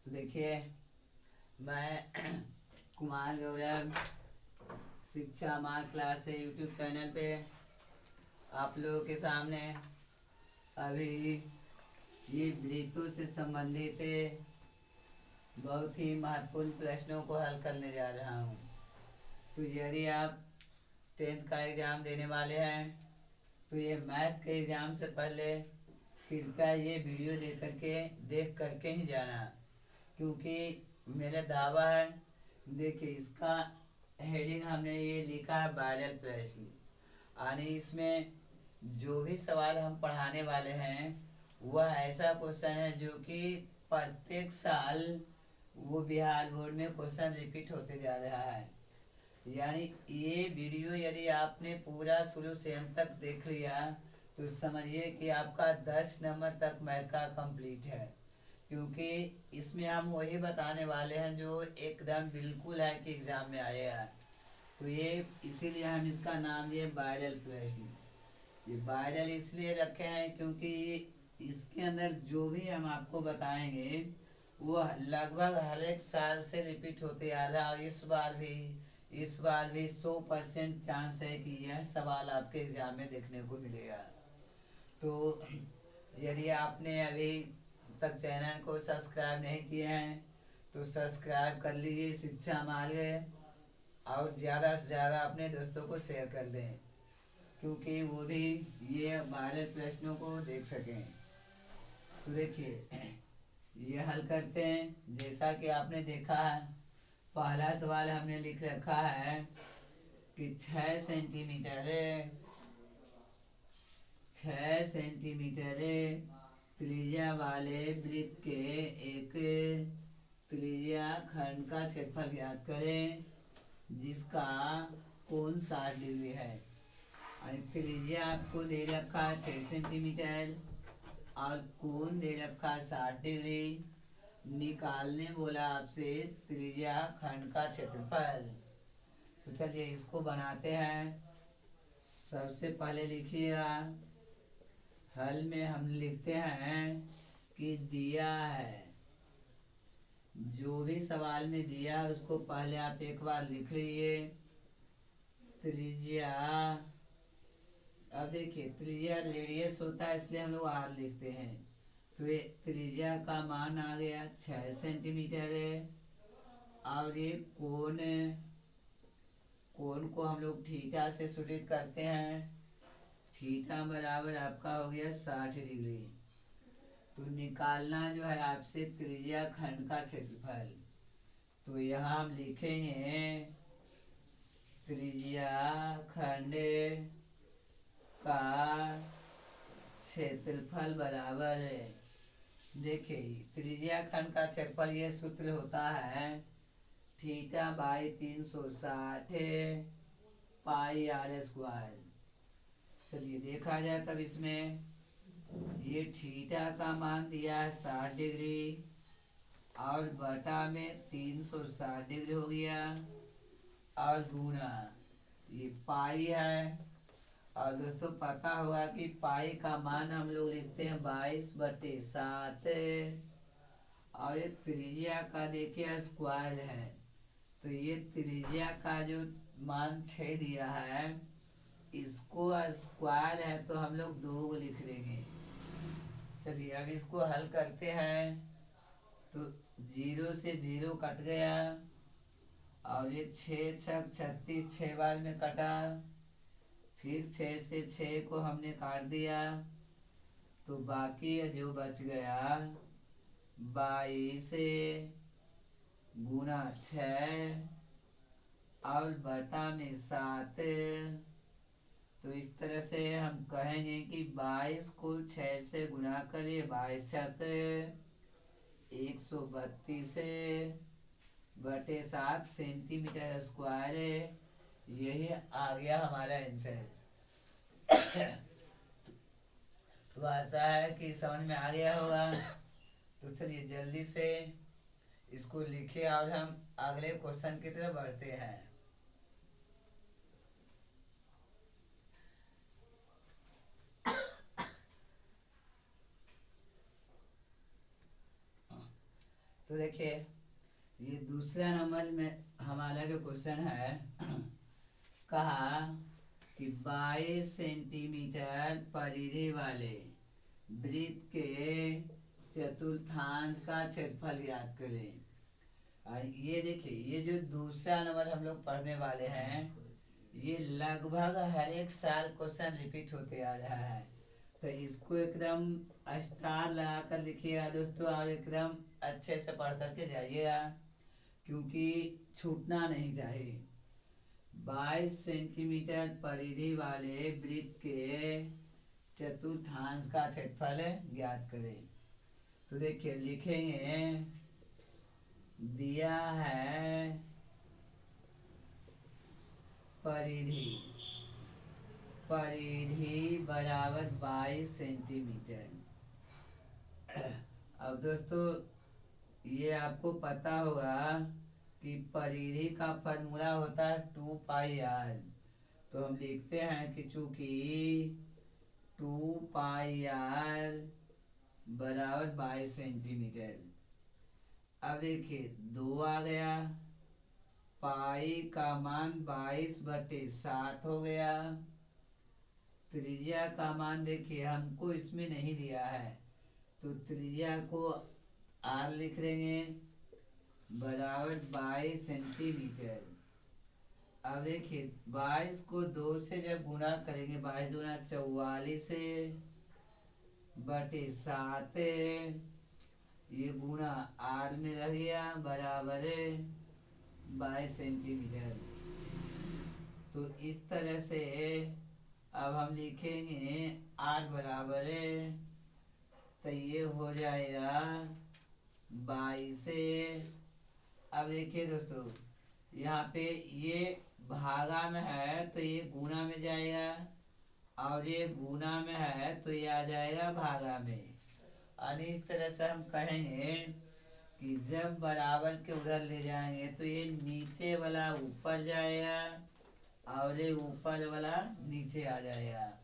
तो देखिए, मैं कुमार गौरव शिक्षा मार्ग क्लास है यूट्यूब चैनल पे आप लोगों के सामने अभी ये वृत्तों से संबंधित बहुत ही महत्वपूर्ण प्रश्नों को हल करने जा रहा हूँ। तो यदि आप 10th का एग्ज़ाम देने वाले हैं तो ये मैथ के एग्ज़ाम से पहले कृपया ये वीडियो देख करके ही जाना, क्योंकि मेरा दावा है। देखिए, इसका हेडिंग हमने ये लिखा है वायरल प्रश्न, यानी इसमें जो भी सवाल हम पढ़ाने वाले हैं वह ऐसा क्वेश्चन है जो कि प्रत्येक साल वो बिहार बोर्ड में क्वेश्चन रिपीट होते जा रहा है। यानी ये वीडियो यदि आपने पूरा शुरू से अंत तक देख लिया तो समझिए कि आपका 10 नंबर तक मैथ का कंप्लीट है, क्योंकि इसमें हम वही बताने वाले हैं जो एकदम बिल्कुल है कि एग्ज़ाम में आएगा। तो ये इसीलिए हम इसका नाम दिए वायरल प्रश्न। ये वायरल इसलिए रखे हैं क्योंकि इसके अंदर जो भी हम आपको बताएंगे वो लगभग हर एक साल से रिपीट होते आ रहा है। इस बार भी 100% चांस है कि यह सवाल आपके एग्जाम में देखने को मिलेगा। तो यदि आपने अभी तक चैनल को सब्सक्राइब नहीं किए हैं तो सब्सक्राइब कर लीजिए शिक्षा मार्ग, और ज़्यादा से ज़्यादा अपने दोस्तों को शेयर कर दें, क्योंकि वो भी ये वायरल प्रश्नों को देख सकें। तो देखिए, ये हल करते हैं। जैसा कि आपने देखा है, पहला सवाल हमने लिख रखा है कि 6 सेंटीमीटर त्रिज्या वाले वृत्त के एक त्रिज्या खंड का क्षेत्रफल ज्ञात करें जिसका कोण 60 डिग्री है। त्रिज्या आपको दे रखा है 6 सेंटीमीटर और कोण दे रखा है 60 डिग्री। निकालने बोला आपसे त्रिज्या खंड का क्षेत्रफल। तो चलिए इसको बनाते हैं। सबसे पहले लिखिएगा, हल में हम लिखते हैं कि दिया है, जो भी सवाल में दिया है उसको पहले आप एक बार लिख लीजिए। त्रिज्या, अब देखिए त्रिज्या रेडियस होता है इसलिए हम लोग आर लिखते हैं। तो ये त्रिज्या का मान आ गया 6 सेंटीमीटर है, और ये कोण को हम लोग थीटा से सूचित करते हैं। थीटा बराबर आपका हो गया 60 डिग्री। तो निकालना जो है आपसे त्रिज्या खंड का क्षेत्रफल। तो यहाँ हम लिखेंगे त्रिज्या खंड का क्षेत्रफल बराबर है, देखिए त्रिज्या खंड का क्षेत्रफल ये सूत्र होता है theta by 360 pi r square. चलिए देखा जाए तब इसमें ये थीटा का मान दिया है 60 डिग्री और बटा में 360 डिग्री हो गया, और गुणा ये पाई है। और दोस्तों पता होगा कि पाई का मान हम लोग लिखते हैं 22/7, और ये त्रिज्या का देखिए स्क्वायर है। तो ये त्रिज्या का जो मान 6 दिया है इसको स्क्वायर है तो हम लोग 2 लिख लेंगे। चलिए अब इसको हल करते हैं। तो 0 से 0 कट गया, और ये 6 छक 36 6 बार में कटा, फिर 6 से 6 को हमने काट दिया, तो बाकी जो बच गया 22 गुना 6 और बटा में 7। तो इस तरह से हम कहेंगे कि 22 को 6 से गुना करिए, 22×132/7 सेंटीमीटर स्क्वायर। यही आ गया हमारा आंसर। तो आशा है कि समझ में आ गया होगा। तो चलिए जल्दी से इसको लिखिए और हम अगले क्वेश्चन की तरफ बढ़ते हैं। तो देखिए, ये दूसरा नंबर में हमारा जो क्वेश्चन है कहा कि 22 सेंटीमीटर परिधि वाले वृत्त के चतुर्थांश का क्षेत्रफल ज्ञात करें। और ये देखिए, ये जो दूसरा नंबर हम लोग पढ़ने वाले हैं, ये लगभग हर एक साल क्वेश्चन रिपीट होते आ रहा है। तो इसको एकदम स्टार लगा कर लिखिएगा दोस्तों, और एकदम अच्छे से पढ़ करके जाइएगा, क्योंकि छूटना नहीं चाहिए। 22 सेंटीमीटर परिधि वाले वृत्त के चतुर्थांश का क्षेत्रफल ज्ञात करें। तो देखिए, लिखेंगे, दिया है परिधि बराबर 22 सेंटीमीटर। अब दोस्तों, ये आपको पता होगा कि परिधि का फॉर्मूला होता है 2πr। तो हम लिखते हैं कि चूंकि 2πr बराबर 22 सेंटीमीटर। अब देखिए, 2 आ गया, पाई का मान 22/7 हो गया। त्रिज्या का मान देखिए, हमको इसमें नहीं दिया है, तो त्रिज्या को r लिख देंगे, बराबर 22 सेंटीमीटर। अब देखिए, 22 को 2 से जब गुणा करेंगे, 22 दूना 44/7, ये गुणा r में रह गया, बराबर 22 सेंटीमीटर। तो इस तरह से अब हम लिखेंगे r बराबर, तो ये हो जाएगा 22। अब देखिए दोस्तों, यहाँ पे ये भागा में है तो ये गुणा में जाएगा, और ये गुणा में है तो ये आ जाएगा भागा में। और इस तरह से हम कहेंगे कि जब बराबर के उधर ले जाएंगे तो ये नीचे वाला ऊपर जाएगा और ये ऊपर वाला नीचे आ जाएगा।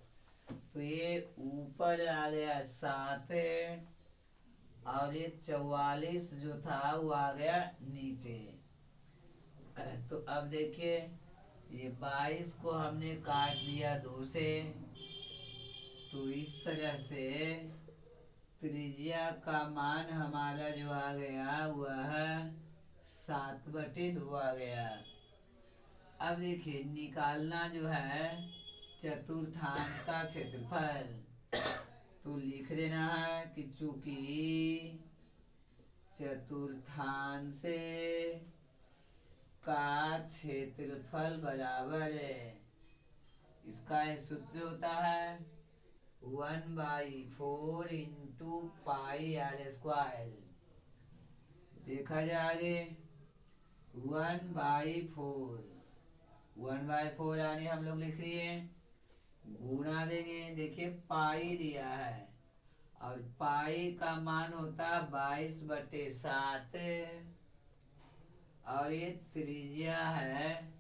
तो ये ऊपर आ गया 7, और ये 44 जो था वो आ गया नीचे। तो अब देखिए, ये 22 को हमने काट दिया 2 से, तो इस तरह से त्रिज्या का मान हमारा जो आ गया वह 7/2 आ गया। अब देखिए, निकालना जो है चतुर्थांश का क्षेत्रफल, तो लिख देना है कि चूंकि चतुर्थांश का क्षेत्रफल बराबर है, इसका सूत्र होता है 1/4 इंटू πr²। देखा जाए 1/4, 1/4 यानी हम लोग लिख दिए, गुणा देंगे। देखिए, पाई दिया है, और पाई का मान होता है 22/7, और ये त्रिज्या है,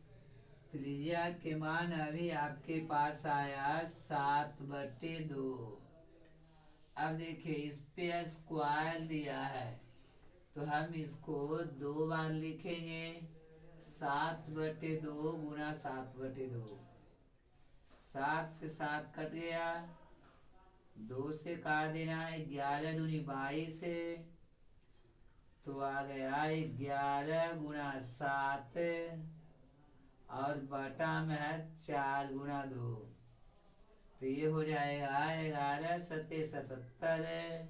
त्रिज्या के मान अभी आपके पास आया 7/2। अब देखिए, इस पे स्क्वायर दिया है, तो हम इसको 2 बार लिखेंगे, 7/2 गुणा 7/2। 7 से 7 कट गया, 2 से काट देना है, 11 दूनी 22, तो आ गया 11 गुणा 7, और बटा में है 4 गुणा 2, तो ये हो जाएगा 11 सत्ते 77,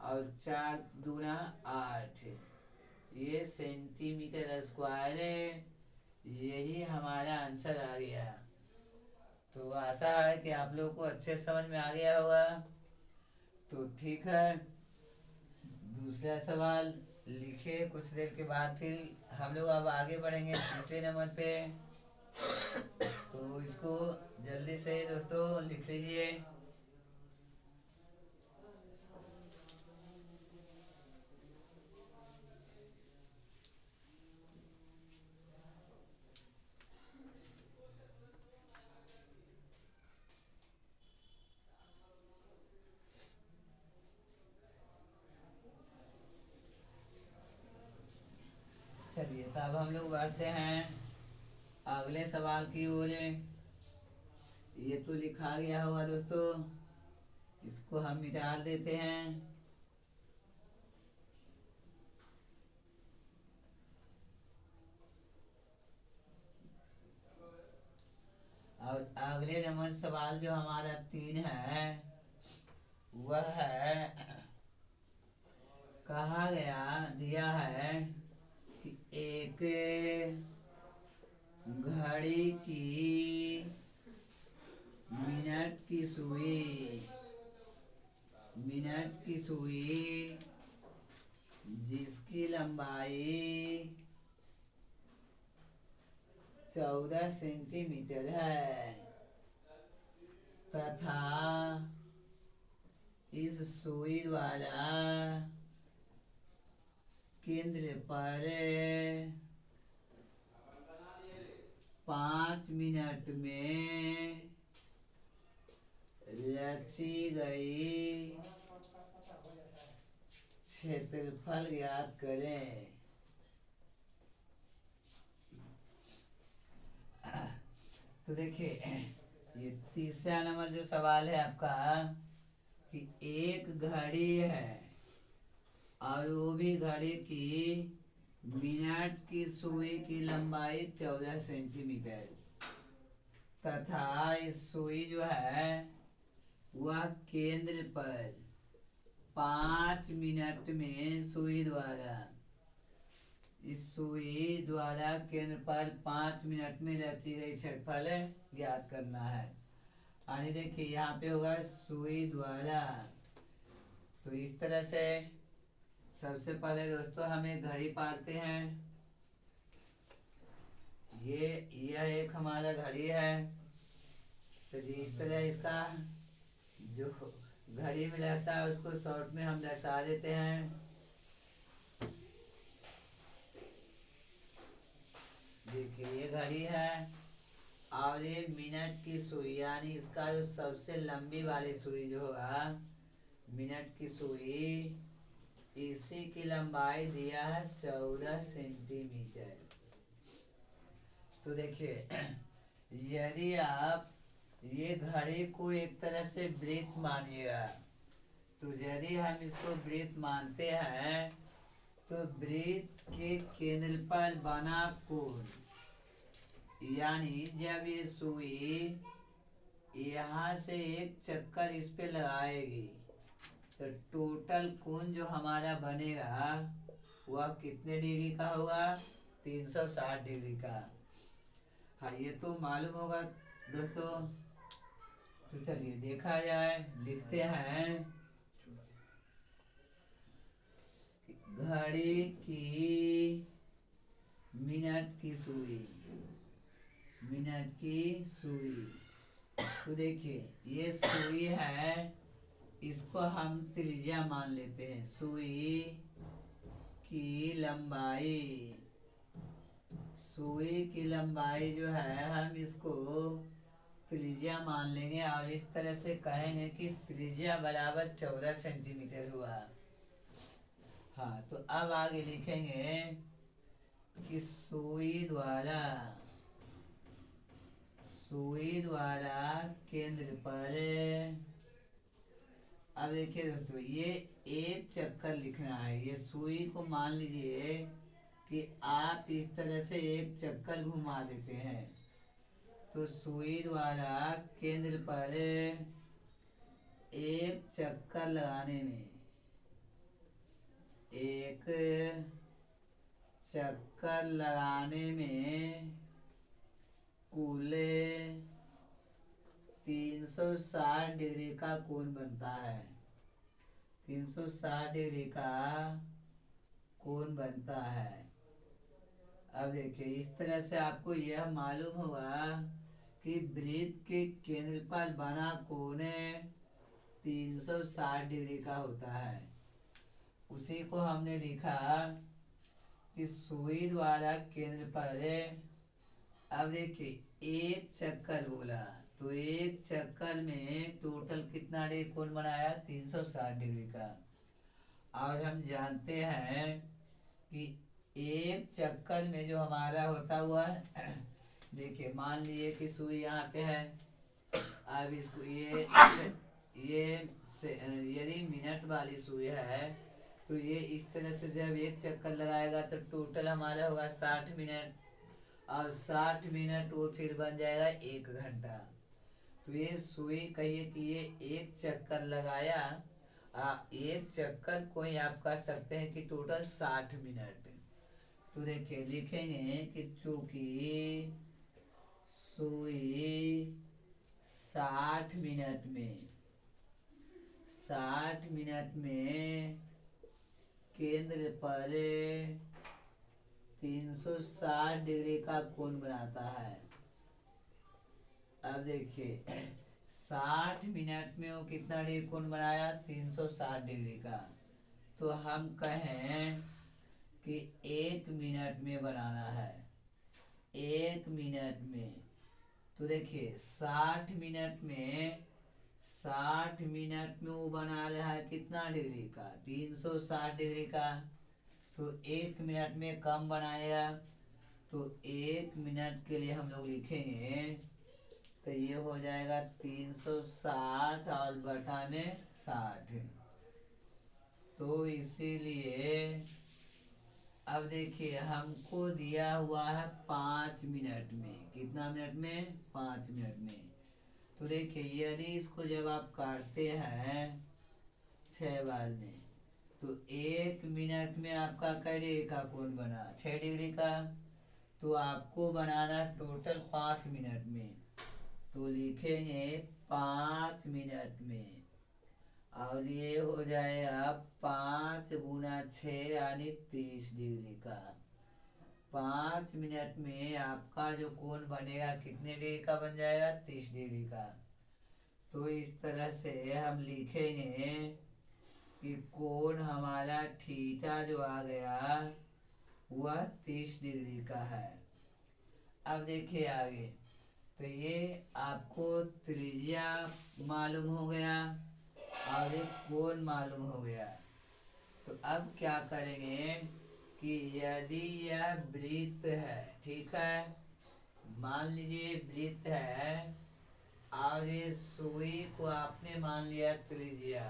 और 4 दूना 8, ये सेंटीमीटर स्क्वायर है। यही हमारा आंसर आ गया। तो आशा है कि आप लोगों को अच्छे समझ में आ गया होगा। तो ठीक है, दूसरा सवाल लिखे, कुछ देर के बाद फिर हम लोग अब आगे बढ़ेंगे तीसरे नंबर पे। तो इसको जल्दी से दोस्तों लिख लीजिए। तब हम लोग बढ़ते हैं अगले सवाल की ओर। ये तो लिखा गया होगा दोस्तों, इसको हम मिटा देते हैं। और अगले नंबर सवाल जो हमारा 3 है वह है, कहा गया दिया है कि एक घड़ी की मिनट की सुई जिसकी लंबाई 14 सेंटीमीटर है तथा इस सुई द्वारा केंद्र पर 5 मिनट में रची गई क्षेत्रफल ज्ञात करें। तो देखिए, ये तीसरा नंबर जो सवाल है आपका कि एक घड़ी है और वो भी घड़ी की मिनट की सुई की लंबाई 14 सेंटीमीटर तथा इस सुई जो है वह केंद्र पर 5 मिनट में इस सुई द्वारा केंद्र पर 5 मिनट में रची गई क्षेत्रफल ज्ञात करना है। आगे देखिए, यहाँ पे होगा सुई द्वारा। तो इस तरह से सबसे पहले दोस्तों हम एक घड़ी पालते हैं। यह एक हमारा घड़ी है। तो इस तरह इसका जो घड़ी में रहता है उसको शॉर्ट में हम दर्शा देते हैं। देखिए, ये घड़ी है और ये मिनट की सुई, यानी इसका जो सबसे लंबी वाली सुई जो होगा मिनट की सुई, इसी की लंबाई दिया है 14 सेंटीमीटर। तो देखिए, यदि आप ये घड़ी को एक तरह से वृत्त मानिएगा, तो यदि हम इसको वृत्त मानते हैं तो वृत्त के केंद्र पर बना कोण, यानी जब ये सुई यहाँ से एक चक्कर इस पे लगाएगी तो टोटल कोण जो हमारा बनेगा वह कितने डिग्री का होगा? 360 डिग्री का। हाँ, ये तो मालूम होगा दोस्तों। तो चलिए देखा जाए, लिखते हैं घड़ी की मिनट की सुई। तो देखिए, ये सुई है, इसको हम त्रिज्या मान लेते हैं। सुई की लंबाई जो है हम इसको त्रिज्या मान लेंगे और इस तरह से कहेंगे कि त्रिज्या बराबर 14 सेंटीमीटर हुआ। हाँ, तो अब आगे लिखेंगे कि सुई द्वारा केंद्र पर, अब देखिए दोस्तों, ये एक चक्कर लिखना है। ये सुई को मान लीजिए कि आप इस तरह से एक चक्कर घुमा देते हैं, तो सुई द्वारा केंद्र पर एक चक्कर लगाने में कुल 360 डिग्री का कोण बनता है। 360 डिग्री का कोण बनता है। अब देखिए, इस तरह से आपको यह मालूम होगा कि वृत्त के केंद्र पर बना कोण 360 डिग्री का होता है। उसी को हमने लिखा कि सुई द्वारा केंद्र पर, अब देखिए एक चक्कर बोला तो एक चक्कर में टोटल कितना डिग्री कोण बनाया? 360 डिग्री का। और हम जानते हैं कि एक चक्कर में जो हमारा होता हुआ है, देखिए मान लीजिए कि सुई यहाँ पे है। अब इसको यदि मिनट वाली सुई है तो ये इस तरह से जब एक चक्कर लगाएगा तो टोटल हमारा होगा 60 मिनट। और 60 मिनट वो फिर बन जाएगा 1 घंटा। तो ये सुई कहिए कि ये एक चक्कर लगाया। एक चक्कर को ही आप कह सकते हैं कि टोटल 60 मिनट। तो देखिए लिखेंगे कि चूंकि सुई 60 मिनट में केंद्र पर 360 डिग्री का कोण बनाता है। अब देखिए 60 मिनट में वो कितना डिग्री कोण बनाया, 360 डिग्री का। तो हम कहें कि 1 मिनट में बनाना है, 1 मिनट में। तो देखिए 60 मिनट में वो बना रहा है कितना डिग्री का, 360 डिग्री का। तो 1 मिनट में कम बनाएगा। तो 1 मिनट के लिए हम लोग लिखेंगे तो ये हो जाएगा 360 और बटा में 60। तो इसीलिए अब देखिए हमको दिया हुआ है 5 मिनट में। कितना मिनट में, 5 मिनट में। तो देखिए यदि इसको जब आप काटते हैं 6 बार में तो 1 मिनट में आपका कै डिग्री का कोण बना, 6 डिग्री का। तो आपको बनाना टोटल 5 मिनट में। तो लिखेंगे 5 मिनट में। और ये हो जाएगा 5 × 6 यानी 30 डिग्री का। 5 मिनट में आपका जो कोण बनेगा कितने डिग्री का बन जाएगा, 30 डिग्री का। तो इस तरह से हम लिखेंगे कि कोण हमारा थीटा जो आ गया वह 30 डिग्री का है। अब देखिए आगे। तो ये आपको त्रिज्या मालूम हो गया और एक कोण मालूम हो गया। तो अब क्या करेंगे कि यदि यह वृत्त है, ठीक है, मान लीजिए वृत्त है और ये सुई को आपने मान लिया त्रिज्या।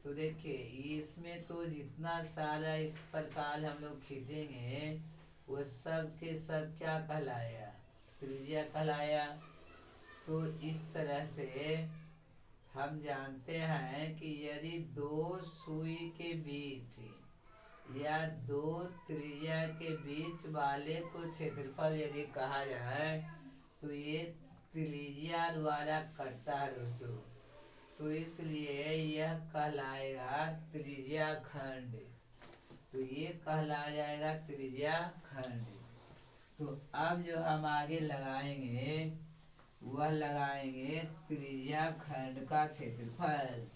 तो देखिए इसमें तो जितना सारा इस प्रकार हम लोग खींचेंगे वो सब के सब क्या कहलाया, त्रिज्या कहलाया। तो इस तरह से हम जानते हैं कि यदि दो सुई के बीच या दो त्रिज्या के बीच वाले को क्षेत्रफल यदि कहा जाए तो ये त्रिज्या द्वारा कटता है दोस्तों। तो इसलिए यह कहलाएगा त्रिज्या खंड। तो ये कहला जाएगा त्रिज्या खंड। तो अब जो हम आगे लगाएंगे वह लगाएंगे त्रिज्या खंड का क्षेत्रफल।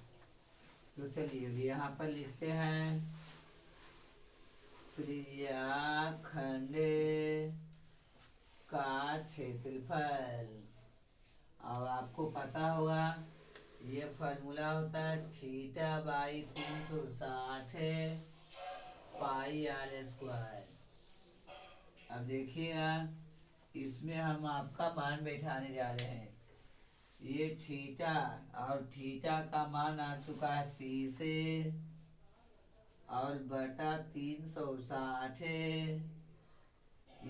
तो चलिए अभी यहाँ पर लिखते हैं त्रिज्या खंड का क्षेत्रफल। अब आपको पता होगा ये फॉर्मूला होता है theta by 360 pi r square. अब देखिएगा इसमें हम आपका मान बैठाने जा रहे हैं। ये थीटा और थीटा का मान आ चुका है 30 और बटा 360।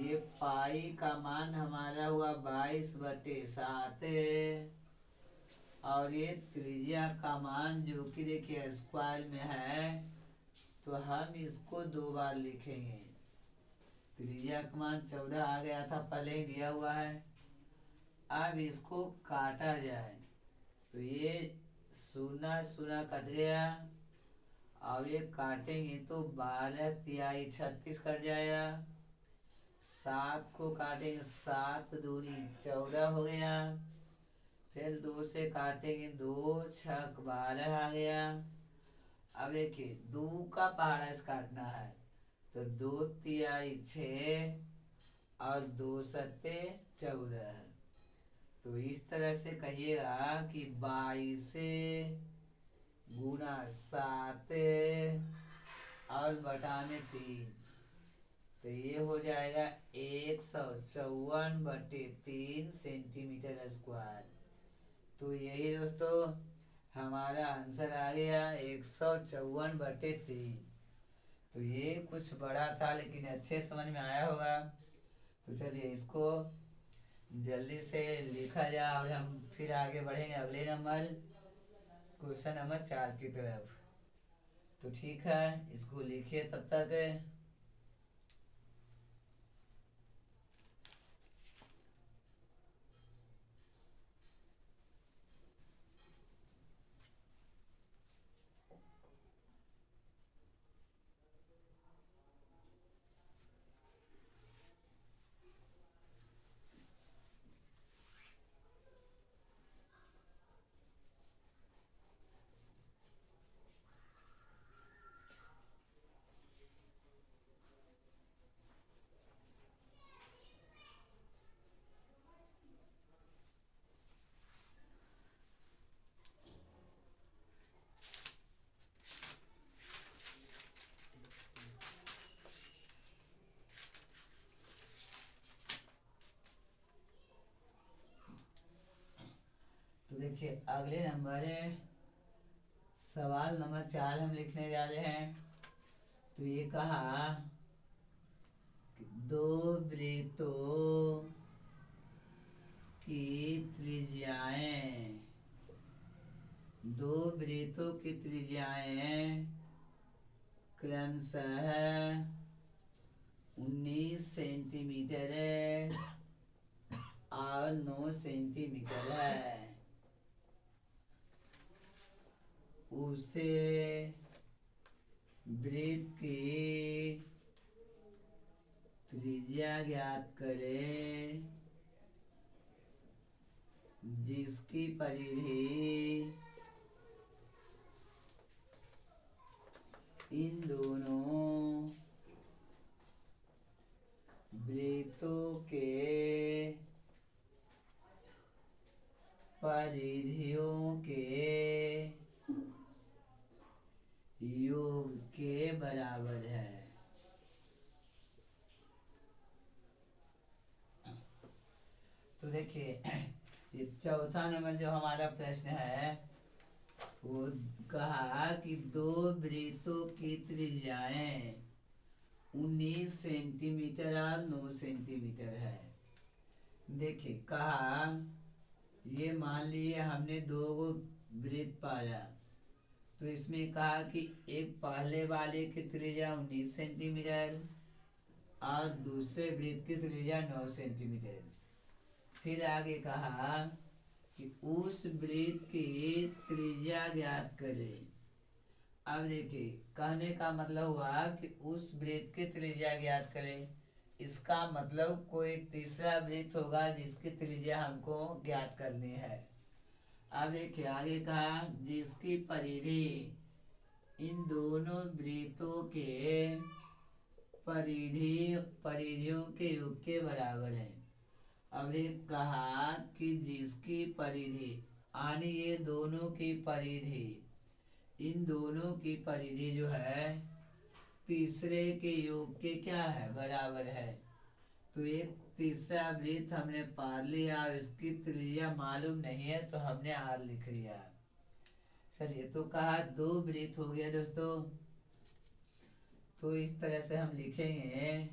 ये पाई का मान हमारा हुआ 22/7 और ये त्रिज्या का मान जो कि देखिए स्क्वायर में है तो हम इसको 2 बार लिखेंगे। त्रिज्या का मान 14 आ गया था, पहले ही दिया हुआ है। अब इसको काटा जाए तो ये 0 कट गया और ये काटेंगे तो 12 तिहाई 36 कट जाएगा। 7 को काटेंगे 7 दूनी 14 हो गया। फिर 2 से काटेंगे 2 6 12 आ गया। अब देखिए 2 का पहाड़ा काटना है तो 2 तिहाई 6 और 2 सत्ते 14। तो इस तरह से कहिएगा कि 22 × 7 और बटा में 3। तो ये हो जाएगा 154/3 सेंटीमीटर स्क्वायर। तो यही दोस्तों हमारा आंसर आ गया 154/3। तो ये कुछ बड़ा था लेकिन अच्छे समझ में आया होगा। तो चलिए इसको जल्दी से लिखा जाए और हम फिर आगे बढ़ेंगे अगले नंबर क्वेश्चन नंबर 4 की तरफ। तो ठीक है, इसको लिखिए तब तक। तो देखिए अगले नंबर है सवाल नंबर 4 हम लिखने जा रहे हैं। तो ये कहा कि दो वृत्तों की त्रिज्याएं दो वृत्तों की त्रिज्याएं क्रमशः 19 सेंटीमीटर और 9 सेंटीमीटर है। उसे वृत्त की त्रिज्या ज्ञात करें जिसकी परिधि इन दोनों वृत्तों के परिधियों के योग के बराबर है। तो देखिए ये चौथा नंबर जो हमारा प्रश्न है वो कहा कि दो वृत्तों की त्रिज्याएं 19 सेंटीमीटर और 9 सेंटीमीटर है। देखिए कहा ये मान लिए हमने दो वृत्त पाया। तो इसमें कहा कि एक पहले वाले की त्रिज्या 19 सेंटीमीटर और दूसरे वृत्त की त्रिज्या 9 सेंटीमीटर। फिर आगे कहा कि उस वृत्त की त्रिज्या ज्ञात करें। अब देखिए कहने का मतलब हुआ कि उस वृत्त की त्रिज्या ज्ञात करें, इसका मतलब कोई तीसरा वृत्त होगा जिसकी त्रिज्या हमको ज्ञात करनी है। अब देखिए आगे कहा जिसकी परिधि इन दोनों वृत्तों के परिधियों के योग के बराबर है। अब कहा कि जिसकी परिधि यानी ये दोनों की परिधि इन दोनों की परिधि जो है तीसरे के योग के क्या है बराबर है। तो एक तीसरा वृत्त हमने पार लिया और इसकी त्रिज्या मालूम नहीं है तो हमने आर लिख दिया। चलिए तो कहा दो वृत्त हो गया दोस्तों। तो इस तरह से हम लिखेंगे।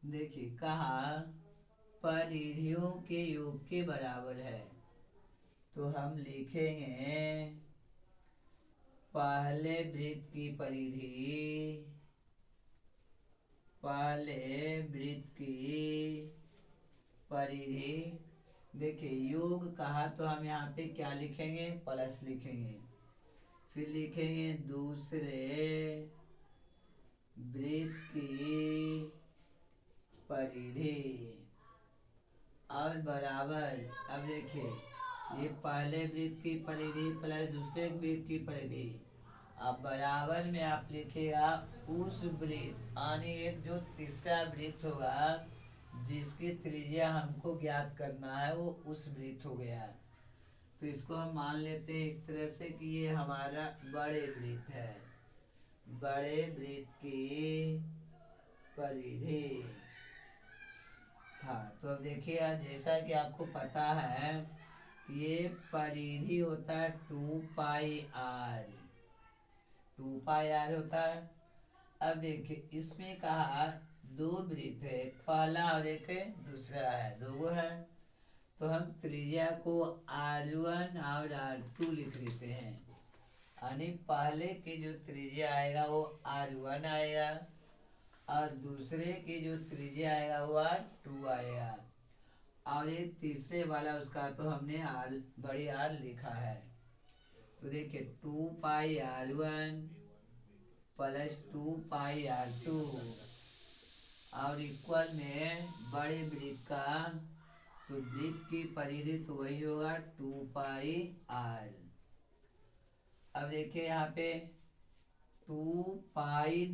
देखिए कहा परिधियों के योग के बराबर है। तो हम लिखेंगे पहले वृत्त की परिधि देखिए योग कहा तो हम यहाँ पे क्या लिखेंगे प्लस लिखेंगे। फिर लिखेंगे दूसरे वृत्त की परिधि और बराबर। अब देखिए ये पहले वृत्त की परिधि प्लस दूसरे वृत्त की परिधि। अब बराबर में आप लिखिएगा उस वृत्त यानी एक जो तीसरा वृत्त होगा जिसकी त्रिज्या हमको ज्ञात करना है वो उस वृत्त हो गया। तो इसको हम मान लेते हैं इस तरह से कि ये हमारा बड़े वृत्त है। बड़े वृत्त की परिधि। हाँ, तो अब देखिए, जैसा कि आपको पता है कि ये परिधि होता है 2πr, 2πr होता है। अब देखिए, इसमें कहा दो वृत्त है, एक पहला और एक दूसरा है, दो है। तो हम त्रिज्या को R1 और R2 लिख देते हैं, यानी पहले की जो त्रिज्या आएगा वो R1 आएगा और दूसरे की जो त्रिज्या आएगा वो R2 आएगा। और ये तीसरे वाला उसका तो हमने बड़ी आर लिखा है। तो देखिए 2πr1 प्लस 2πr2 और इक्वल में बड़े वृत्त का, तो वृत्त की परिधि तो वही होगा 2πr। अब देखिए यहाँ पे 2π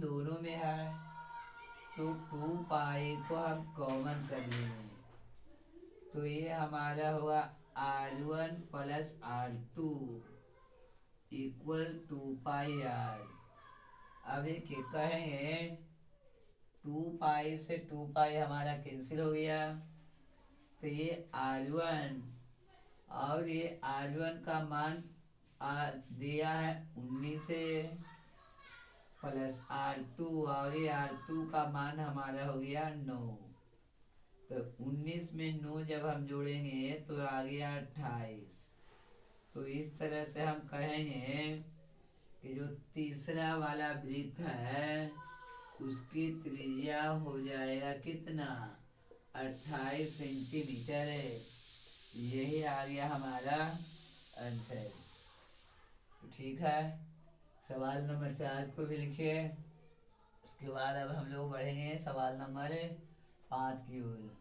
दोनों में है, तो 2π को हम कॉमन कर लेंगे, तो ये हमारा होगा R1 plus R2 equal 2πr। अब देखिए कहेंगे 2π से 2π हमारा कैंसिल हो गया, तो ये R1 और ये R1 का मान दिया है 19 प्लस R2 और ये R2 का मान हमारा हो गया 9। तो 19 में 9 जब हम जोड़ेंगे तो आ गया 28। तो इस तरह से हम कहेंगे कि जो तीसरा वाला वृत्त है उसकी त्रिज्या हो जाएगा कितना, 28 सेंटीमीटर है। यही आ गया हमारा आंसर। तो ठीक है, सवाल नंबर 4 को भी लिखिए। उसके बाद अब हम लोग बढ़ेंगे सवाल नंबर 5 की ओर।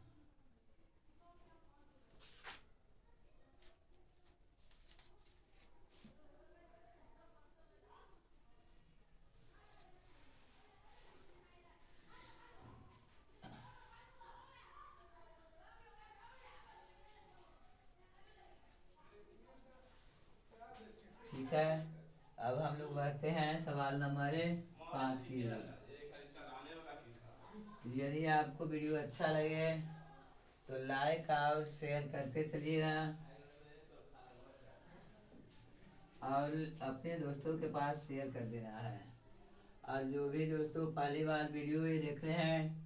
ठीक है, अब हम लोग बढ़ते हैं सवाल नंबर 5 की ओर। यदि आपको वीडियो अच्छा लगे तो लाइक और शेयर करते चलिएगा और अपने दोस्तों के पास शेयर कर देना है। और जो भी दोस्तों पहली बार वीडियो ये देख रहे हैं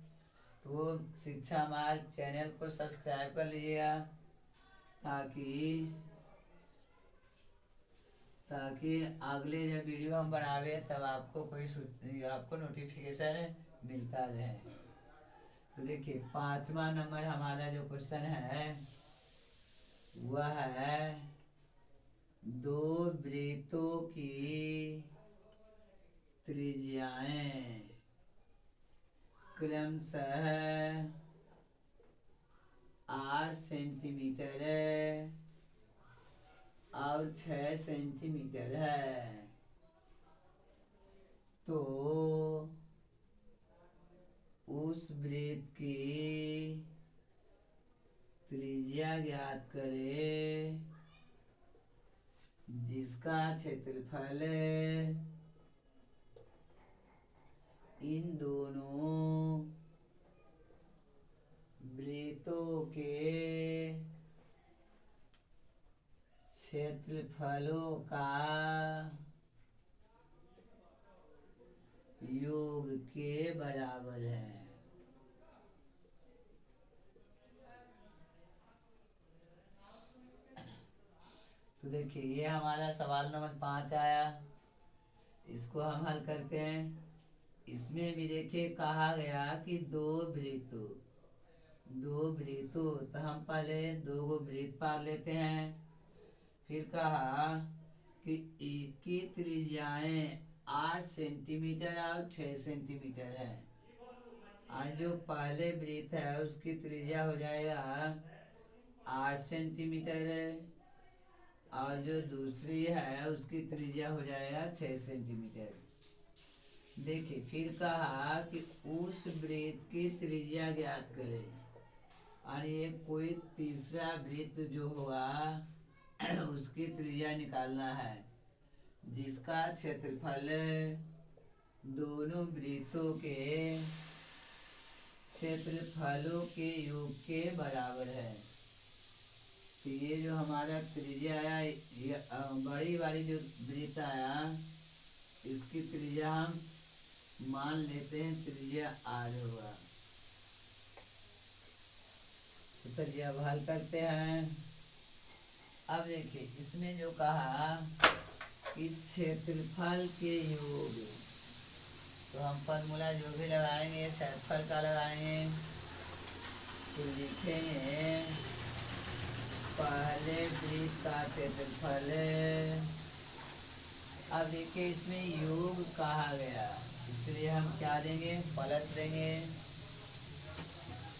तो वो शिक्षा मार्ग चैनल को सब्सक्राइब कर लीजिएगा, ताकि अगले जब वीडियो हम बनावे तब आपको आपको नोटिफिकेशन मिलता रहे। तो देखिए 5वां नंबर हमारा जो क्वेश्चन है वह है दो वृत्तों की त्रिज्याएं क्रमशः 8 सेंटीमीटर और 6 सेंटीमीटर है। तो उस वृत्त की त्रिज्या ज्ञात करें जिसका क्षेत्रफल इन दोनों वृत्तों के क्षेत्रफलों का योग के बराबर है। तो देखिए ये हमारा सवाल नंबर 5 आया, इसको हम हल करते हैं। इसमें भी देखिए कहा गया कि दो वृत्तों, तो हम पहले दो गो वृत्त पार लेते हैं। फिर कहा कि एक की त्रिज्याएं 8 सेंटीमीटर और 6 सेंटीमीटर है। आज जो पहले वृत्त है उसकी त्रिज्या हो जाएगा 8 सेंटीमीटर और जो दूसरी है उसकी त्रिज्या हो जाएगा 6 सेंटीमीटर। देखिए फिर कहा कि उस वृत्त की त्रिज्या ज्ञात करें, और ये कोई तीसरा वृत्त जो होगा उसकी त्रिज्या निकालना है जिसका क्षेत्रफल दोनों वृत्तों के क्षेत्रफलों के योग के बराबर है। तो ये जो हमारा त्रिज्या आया, ये बड़ी वाली जो वृत्त आया, इसकी त्रिज्या हम मान लेते हैं त्रिज्या आर होगा। तो चलिए अब हल करते हैं। अब देखिए इसमें जो कहा कि क्षेत्रफल के योग, तो हम फॉर्मूला जो भी लगाएंगे क्षेत्रफल का लगाएंगे। तो लिखेंगे पहले वृत्त का क्षेत्रफल। अब देखिए इसमें योग कहा गया, इसलिए हम क्या देंगे, प्लस देंगे।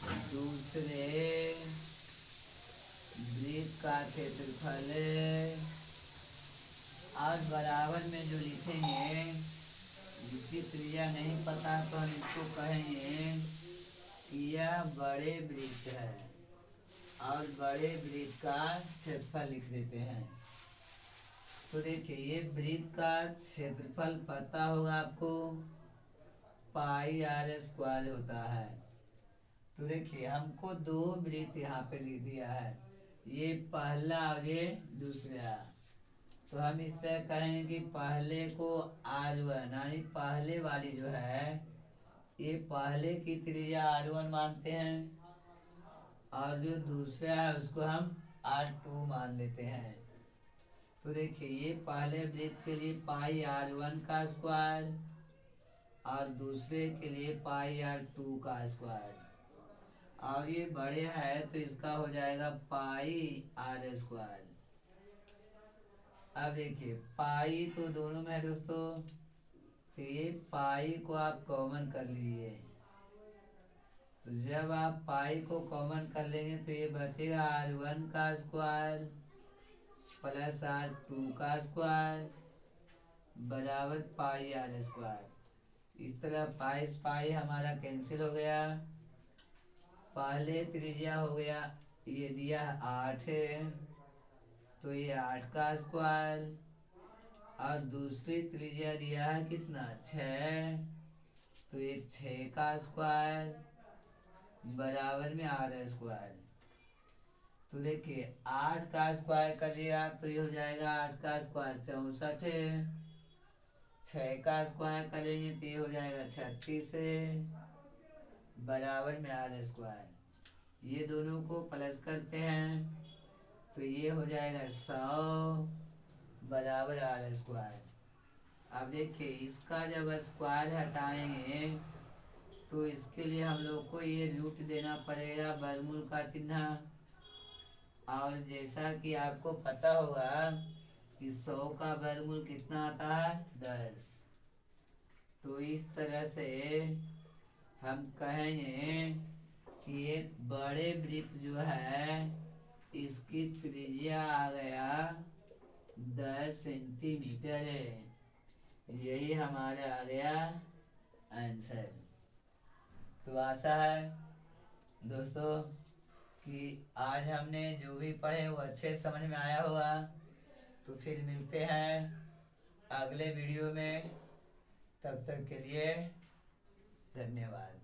दूसरे वृत्त का क्षेत्रफल और बराबर में जो लिखेंगे, जिसकी त्रिज्या नहीं पता तो हम इसको कहेंगे कि यह बड़े वृत्त है और बड़े वृत्त का क्षेत्रफल लिख देते हैं। तो देखिए ये वृत्त का क्षेत्रफल पता होगा आपको, पाई आर स्क्वायर होता है। तो देखिए हमको दो वृत्त यहाँ पे लिख दिया है, ये पहला और ये दूसरा। तो हम इस तरह कहेंगे कि पहले को R1 यानी पहले वाली जो है, ये पहले की त्रिज्या R1 मानते हैं और जो दूसरा है उसको हम R2 मान लेते हैं। तो देखिए ये पहले वृत्त के लिए पाई R1 का स्क्वायर और दूसरे के लिए पाई R2 का स्क्वायर, और ये बड़े है तो इसका हो जाएगा पाई आर स्क्वायर। अब देखिए पाई तो दोनों में है दोस्तों, तो ये पाई को आप कॉमन कर लीजिए। तो जब आप पाई को कॉमन कर लेंगे तो ये बचेगा R1 का स्क्वायर प्लस R2 का स्क्वायर बराबर पाई आर स्क्वायर। इस तरह पाई पाई हमारा कैंसिल हो गया। पहले त्रिज्या हो गया, ये दिया 8 है तो ये 8 का स्क्वायर, और दूसरी त्रिज्या दिया है कितना 6, तो ये 6 का स्क्वायर बराबर में आर स्क्वायर। तो देखिए 8 का स्क्वायर करिएगा तो ये हो जाएगा 8 का स्क्वायर 64 है, 6 का स्क्वायर करेंगे तो ये हो जाएगा 36 है बराबर में आर स्क्वायर। ये दोनों को प्लस करते हैं तो ये हो जाएगा 100 बराबर आर स्क्वायर। अब देखिए इसका जब स्क्वायर हटाएंगे तो इसके लिए हम लोग को ये रूट देना पड़ेगा, वर्गमूल का चिन्ह। और जैसा कि आपको पता होगा कि 100 का वर्गमूल कितना आता है 10। तो इस तरह से हम कहेंगे कि एक बड़े वृत्त जो है इसकी त्रिज्या आ गया 10 सेंटीमीटर है। यही हमारा आ गया आंसर। तो आशा है दोस्तों कि आज हमने जो भी पढ़े वो अच्छे समझ में आया होगा। तो फिर मिलते हैं अगले वीडियो में, तब तक के लिए धन्यवाद।